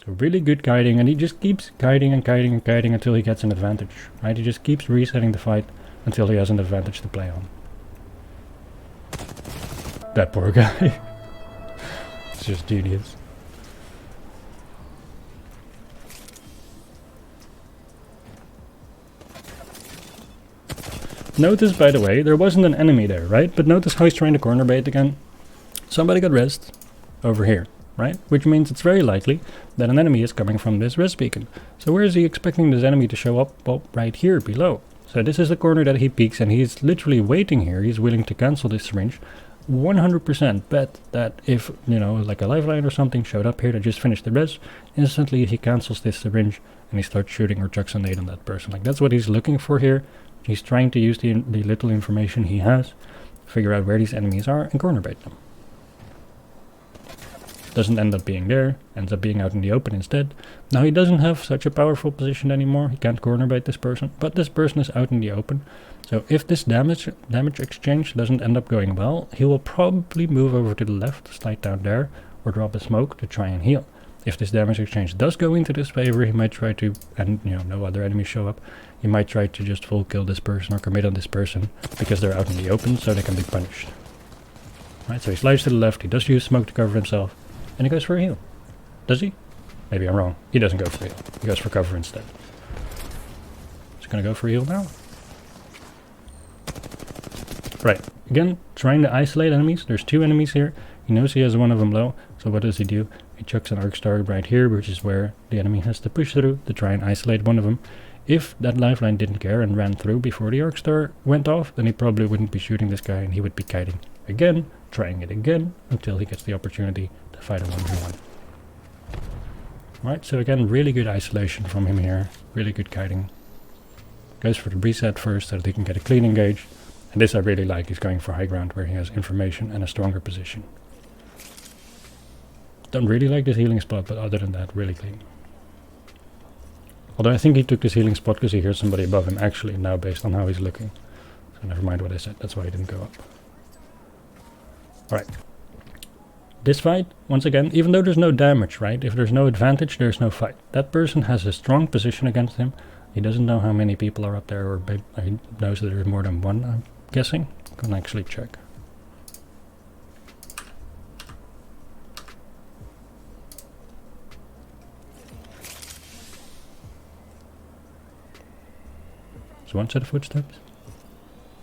So really good kiting, and he just keeps kiting and kiting and kiting until he gets an advantage, right? He just keeps resetting the fight until he has an advantage to play on. That poor guy. It's just genius. Notice, by the way, there wasn't an enemy there, right? But notice how he's trying to corner bait again. Somebody got rezzed over here, right? Which means it's very likely that an enemy is coming from this res beacon. So where is he expecting this enemy to show up? Well, right here below. So this is the corner that he peeks, and he's literally waiting here. He's willing to cancel this syringe. 100% bet that if, you know, like a lifeline or something showed up here that just finished the res, instantly he cancels this syringe and he starts shooting or chucks a nade on that person. Like, that's what he's looking for here. He's trying to use the little information he has, figure out where these enemies are, and corner bait them. Doesn't end up being there, ends up being out in the open instead. Now he doesn't have such a powerful position anymore, he can't corner bait this person, but this person is out in the open. So if this damage exchange doesn't end up going well, he will probably move over to the left, slide down there, or drop a smoke to try and heal. If this damage exchange does go into his favor, he might try to, and you know, no other enemies show up, he might try to just full kill this person or commit on this person because they're out in the open, so they can be punished. Right, so he slides to the left, he does use smoke to cover himself, and he goes for a heal. Does he? Maybe I'm wrong. He doesn't go for a heal. He goes for cover instead. He's gonna go for a heal now. Right, again, trying to isolate enemies. There's two enemies here. He knows he has one of them low, so what does he do? He chucks an arc star right here, which is where the enemy has to push through to try and isolate one of them. If that lifeline didn't care and ran through before the arc star went off, then he probably wouldn't be shooting this guy and he would be kiting again, trying it again, until he gets the opportunity to fight a 1v1. Right, so again, really good isolation from him here, really good kiting. Goes for the reset first so that he can get a clean engage. And this I really like, he's going for high ground where he has information and a stronger position. Don't really like this healing spot, but other than that, really clean. Although I think he took this healing spot because he hears somebody above him actually now based on how he's looking. So never mind what I said, that's why he didn't go up. Alright. This fight, once again, even though there's no damage, right? If there's no advantage, there's no fight. That person has a strong position against him. He doesn't know how many people are up there, or he knows that there's more than one, I'm guessing. I can actually check. There's one set of footsteps.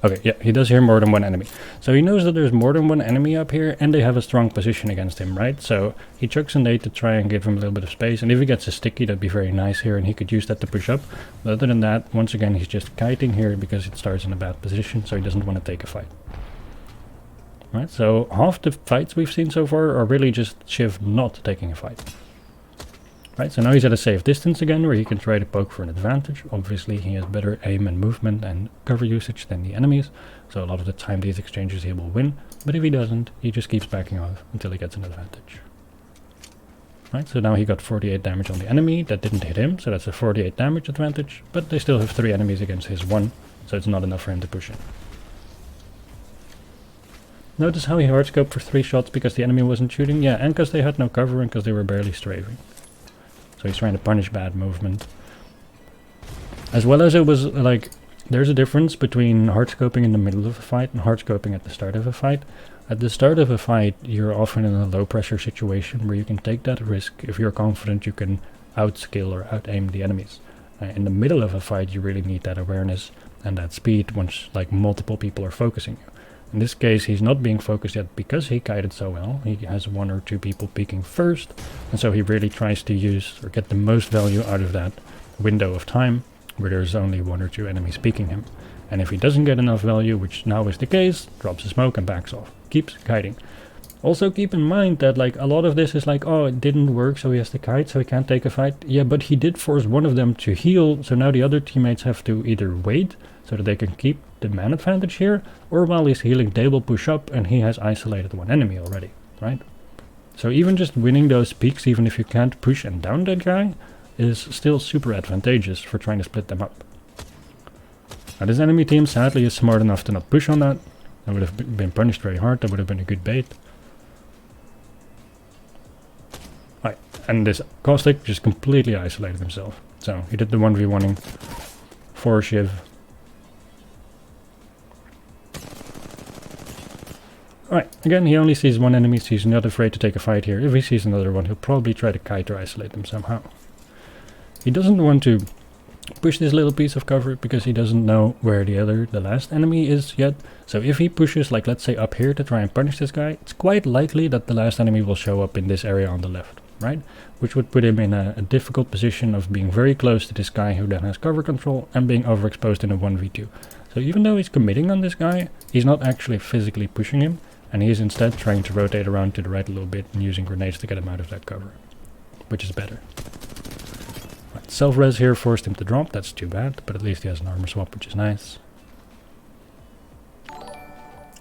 Okay, yeah, he does hear more than one enemy. So he knows that there's more than one enemy up here, and they have a strong position against him, right? So he chucks a nade to try and give him a little bit of space, and if he gets a sticky, that'd be very nice here, and he could use that to push up. But other than that, once again, he's just kiting here because it starts in a bad position, so he doesn't want to take a fight. Right, so half the fights we've seen so far are really just Shiv not taking a fight. Right, so now he's at a safe distance again, where he can try to poke for an advantage. Obviously, he has better aim and movement and cover usage than the enemies, so a lot of the time these exchanges he will win. But if he doesn't, he just keeps backing off until he gets an advantage. Right, so now he got 48 damage on the enemy. That didn't hit him, so that's a 48 damage advantage. But they still have 3 enemies against his 1, so it's not enough for him to push in. Notice how he hardscoped for 3 shots because the enemy wasn't shooting? Yeah, and because they had no cover and because they were barely strafing. So he's trying to punish bad movement. As well as it was like, there's a difference between hardscoping in the middle of a fight and hardscoping at the start of a fight. At the start of a fight, you're often in a low pressure situation where you can take that risk if you're confident you can outskill or out-aim the enemies. In the middle of a fight, you really need that awareness and that speed once like multiple people are focusing you. In this case, he's not being focused yet because he kited so well. He has 1 or 2 people peeking first, and so he really tries to use or get the most value out of that window of time where there's only 1 or 2 enemies peeking him. And if he doesn't get enough value, which now is the case, drops a smoke and backs off. Keeps kiting. Also keep in mind that like a lot of this is like, oh, it didn't work, so he has to kite, so he can't take a fight. Yeah, but he did force one of them to heal, so now the other teammates have to either wait so that they can keep the man advantage here, or while he's healing they will push up and he has isolated 1 enemy already, right? So even just winning those peaks, even if you can't push and down that guy, is still super advantageous for trying to split them up. Now this enemy team sadly is smart enough to not push on that. That would have been punished very hard, that would have been a good bait. Right, And this Caustic just completely isolated himself. So he did the 1v1ing for Shiv. Alright, again, he only sees one enemy, so he's not afraid to take a fight here. If he sees another one, he'll probably try to kite or isolate them somehow. He doesn't want to push this little piece of cover because he doesn't know where the last enemy is yet. So if he pushes, like let's say up here to try and punish this guy, it's quite likely that the last enemy will show up in this area on the left, right? Which would put him in a difficult position of being very close to this guy who then has cover control and being overexposed in a 1v2. So even though he's committing on this guy, he's not actually physically pushing him, and he is instead trying to rotate around to the right a little bit and using grenades to get him out of that cover, which is better. Right, self-res here forced him to drop, that's too bad, but at least he has an armor swap, which is nice.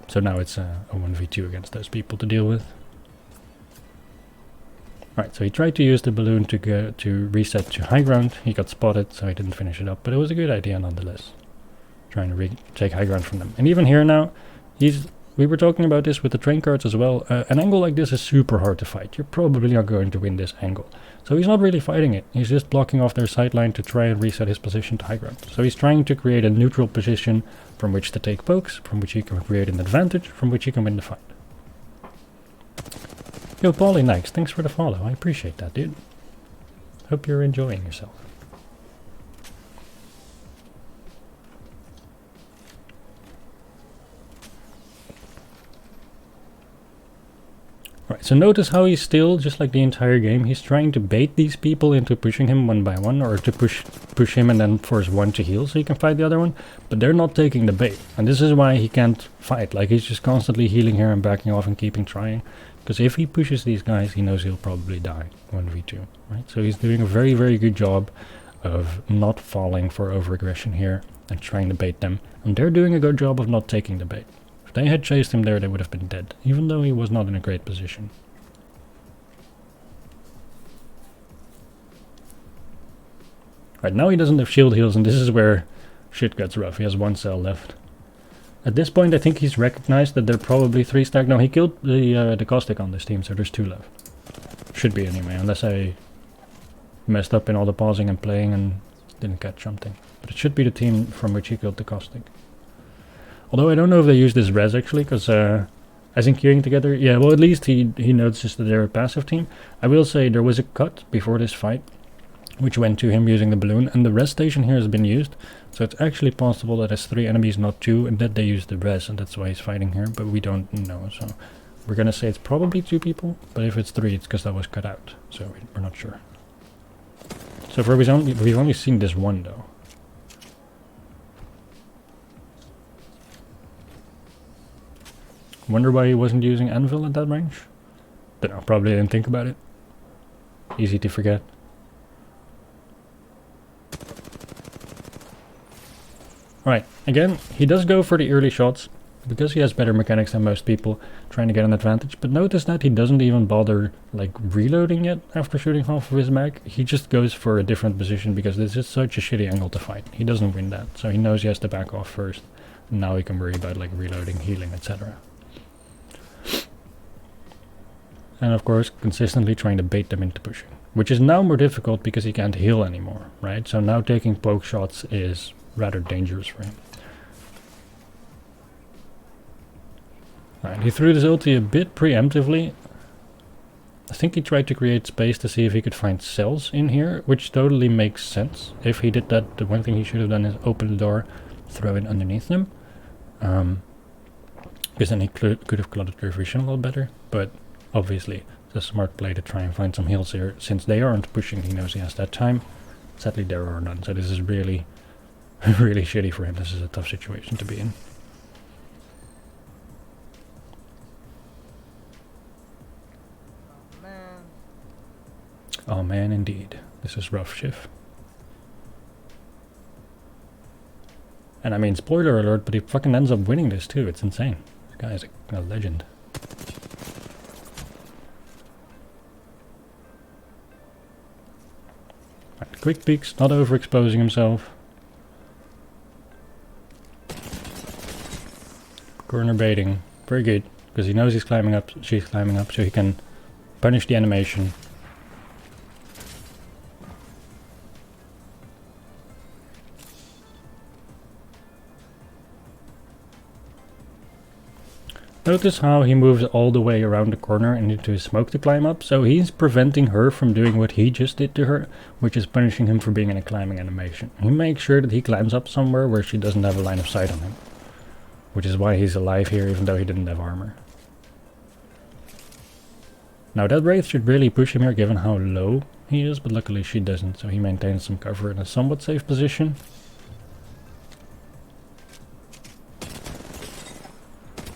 So now it's a 1v2 against those people to deal with. Right, so he tried to use the balloon to reset to high ground. He got spotted, so he didn't finish it up, but it was a good idea nonetheless. Trying to take high ground from them. And even here now, we were talking about this with the train cards as well. An angle like this is super hard to fight. You're probably not going to win this angle. So he's not really fighting it. He's just blocking off their sideline to try and reset his position to high ground. So he's trying to create a neutral position from which to take pokes, from which he can create an advantage, from which he can win the fight. Yo, Paulie Nikes, thanks for the follow. I appreciate that, dude. Hope you're enjoying yourself. Right, so notice how he's still, just like the entire game, he's trying to bait these people into pushing him one by one, or to push him and then force one to heal so he can fight the other one, but they're not taking the bait. And this is why he can't fight, like he's just constantly healing here and backing off and keeping trying. Because if he pushes these guys, he knows he'll probably die 1v2, right? So he's doing a very, very good job of not falling for overaggression here and trying to bait them. And they're doing a good job of not taking the bait. If they had chased him there, they would have been dead, even though he was not in a great position. Right, now he doesn't have shield heals, and this is where shit gets rough. He has one cell left. At this point, I think he's recognized that they're probably 3 stack. No, he killed the Caustic on this team, so there's 2 left. Should be anyway, unless I messed up in all the pausing and playing and didn't catch something. But it should be the team from which he killed the Caustic. Although I don't know if they use this res actually, because as in queuing together, yeah, well at least he notices that they're a passive team. I will say there was a cut before this fight, which went to him using the balloon, and the res station here has been used. So it's actually possible that it's 3 enemies, not 2, and that they use the res, and that's why he's fighting here, but we don't know. So we're gonna say it's probably 2 people, but if it's 3, it's because that was cut out, so we're not sure. So far we've only seen this one though. Wonder why he wasn't using Anvil at that range? Don't know, probably didn't think about it. Easy to forget. Right, again, he does go for the early shots, because he has better mechanics than most people, trying to get an advantage, but notice that he doesn't even bother, like, reloading yet after shooting half of his mag. He just goes for a different position, because this is such a shitty angle to fight. He doesn't win that, so he knows he has to back off first, and now he can worry about, like, reloading, healing, etc. And of course, consistently trying to bait them into pushing, which is now more difficult because he can't heal anymore, right? So now taking poke shots is rather dangerous for him. Right, he threw this ulti a bit preemptively. I think he tried to create space to see if he could find cells in here, which totally makes sense. If he did that, the one thing he should have done is open the door, throw it underneath them. Because then he could have cluttered their vision a little better, but obviously it's a smart play to try and find some heals here. Since they aren't pushing, he knows he has that time. Sadly there are none, so this is really really shitty for him. This is a tough situation to be in. Oh man. Oh man, indeed. This is rough, Shiv. And I mean, spoiler alert, but he fucking ends up winning this too. It's insane. This guy is a legend. Right, quick peeks, not overexposing himself. Corner baiting, very good, because he knows he's climbing up, she's climbing up, so he can punish the animation. Notice how he moves all the way around the corner and into his smoke to climb up, so he's preventing her from doing what he just did to her, which is punishing him for being in a climbing animation. He makes sure that he climbs up somewhere where she doesn't have a line of sight on him, which is why he's alive here even though he didn't have armor. Now that Wraith should really push him here given how low he is, but luckily she doesn't, so he maintains some cover in a somewhat safe position.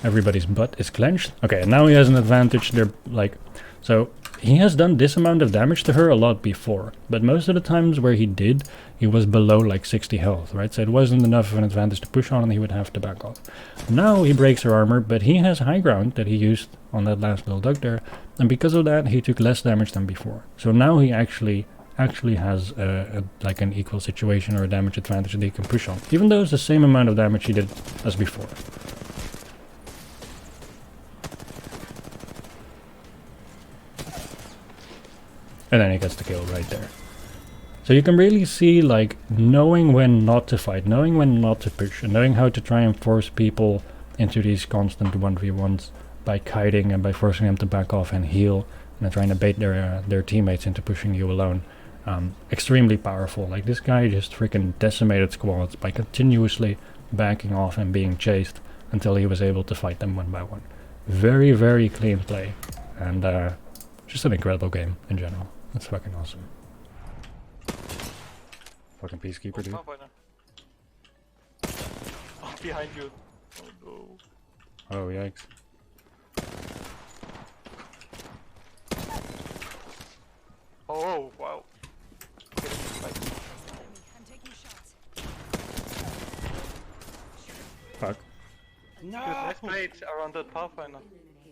Everybody's butt is clenched. Okay, and now he has an advantage. They're like, so he has done this amount of damage to her a lot before, but most of the times where he did, he was below like 60 health, right? So it wasn't enough of an advantage to push on and he would have to back off. Now he breaks her armor, but he has high ground that he used on that last little duck there, and because of that he took less damage than before. So now he actually has like an equal situation or a damage advantage that he can push on, even though it's the same amount of damage he did as before. And then he gets the kill right there. So you can really see, like, knowing when not to fight, knowing when not to push, and knowing how to try and force people into these constant 1v1s by kiting and by forcing them to back off and heal, and trying to bait their teammates into pushing you alone. Extremely powerful. Like, this guy just freaking decimated squads by continuously backing off and being chased until he was able to fight them one by one. Very, very clean play. And just an incredible game in general. That's fucking awesome. Fucking peacekeeper, dude. Oh, behind you. Oh no. Oh, yikes. Oh, wow. Fuck. No! Nice play around that Pathfinder.